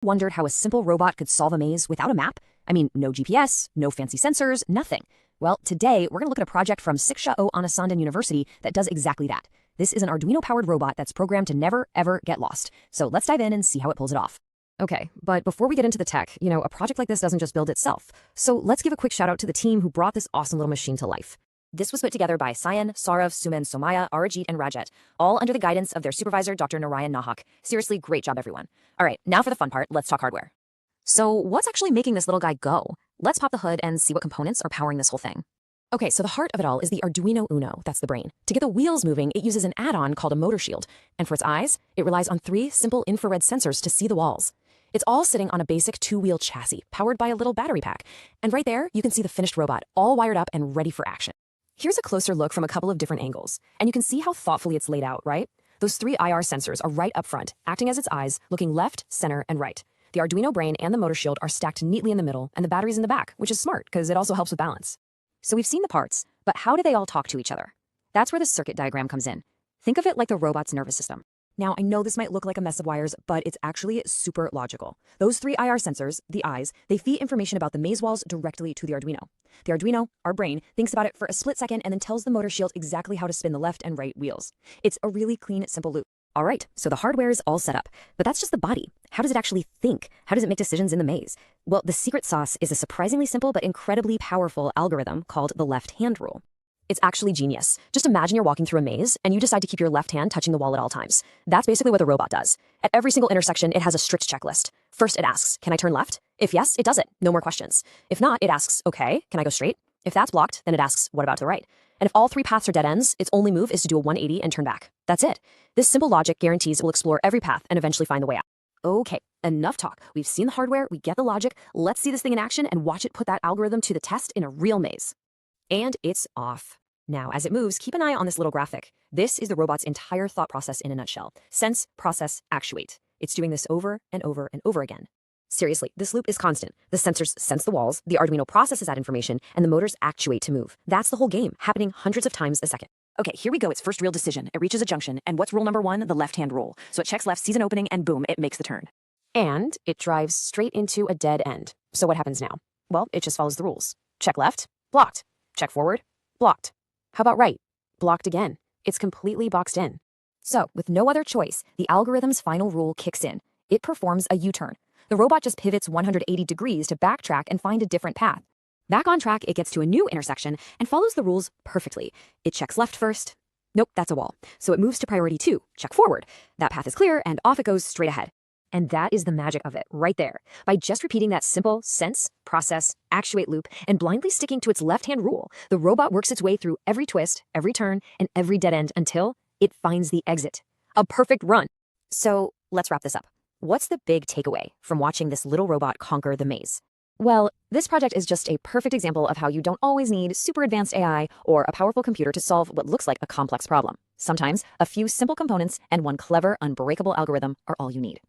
wondered how a simple robot could solve a maze without a map? I mean, no GPS, no fancy sensors, nothing. Well, today we're going to look at a project from Siksha-o Anasandan University that does exactly that. This is an Arduino-powered robot that's programmed to never, ever get lost. So let's dive in and see how it pulls it off. Okay, but before we get into the tech, a project like this doesn't just build itself. So let's give a quick shout out to the team who brought this awesome little machine to life. This was put together by Sayan, Saurav, Suman, Somaya, Arijit, and Rajat, all under the guidance of their supervisor, Dr. Narayan Nahak. Seriously, great job, everyone. All right, now for the fun part, let's talk hardware. So what's actually making this little guy go? Let's pop the hood and see what components are powering this whole thing. Okay, so the heart of it all is the Arduino Uno, that's the brain. To get the wheels moving, it uses an add-on called a motor shield. And for its eyes, it relies on 3 simple infrared sensors to see the walls. It's all sitting on a basic 2-wheel chassis, powered by a little battery pack. And right there, you can see the finished robot, all wired up and ready for action. Here's a closer look from a couple of different angles, and you can see how thoughtfully it's laid out, right? Those 3 IR sensors are right up front, acting as its eyes, looking left, center, and right. The Arduino brain and the motor shield are stacked neatly in the middle, and the battery's in the back, which is smart because it also helps with balance. So we've seen the parts, but how do they all talk to each other? That's where the circuit diagram comes in. Think of it like the robot's nervous system. Now, I know this might look like a mess of wires, but it's actually super logical. Those 3 IR sensors, the eyes, they feed information about the maze walls directly to the Arduino. The Arduino, our brain, thinks about it for a split second and then tells the motor shield exactly how to spin the left and right wheels. It's a really clean, simple loop. All right, so the hardware is all set up, but that's just the body. How does it actually think? How does it make decisions in the maze? Well, the secret sauce is a surprisingly simple but incredibly powerful algorithm called the left-hand rule. It's actually genius. Just imagine you're walking through a maze and you decide to keep your left hand touching the wall at all times. That's basically what the robot does. At every single intersection, it has a strict checklist. First, it asks, can I turn left? If yes, it does it. No more questions. If not, it asks, okay, can I go straight? If that's blocked, then it asks, what about to the right? And if all 3 paths are dead ends, its only move is to do a 180 and turn back. That's it. This simple logic guarantees it will explore every path and eventually find the way out. Okay, enough talk. We've seen the hardware, we get the logic. Let's see this thing in action and watch it put that algorithm to the test in a real maze. And it's off. Now, as it moves, keep an eye on this little graphic. This is the robot's entire thought process in a nutshell. Sense, process, actuate. It's doing this over and over and over again. Seriously, this loop is constant. The sensors sense the walls, the Arduino processes that information, and the motors actuate to move. That's the whole game, happening hundreds of times a second. Okay, here we go, its first real decision. It reaches a junction, and what's rule number 1? The left-hand rule. So it checks left, sees an opening, and boom, it makes the turn. And it drives straight into a dead end. So what happens now? Well, it just follows the rules. Check left, blocked. Check forward, blocked. How about right? Blocked again. It's completely boxed in. So, with no other choice, the algorithm's final rule kicks in. It performs a U-turn. The robot just pivots 180 degrees to backtrack and find a different path. Back on track, it gets to a new intersection and follows the rules perfectly. It checks left first. Nope, that's a wall. So it moves to priority 2, check forward. That path is clear, and off it goes straight ahead. And that is the magic of it, right there. By just repeating that simple sense, process, actuate loop, and blindly sticking to its left-hand rule, the robot works its way through every twist, every turn, and every dead end until it finds the exit. A perfect run. So let's wrap this up. What's the big takeaway from watching this little robot conquer the maze? Well, this project is just a perfect example of how you don't always need super advanced AI or a powerful computer to solve what looks like a complex problem. Sometimes, a few simple components and one clever, unbreakable algorithm are all you need.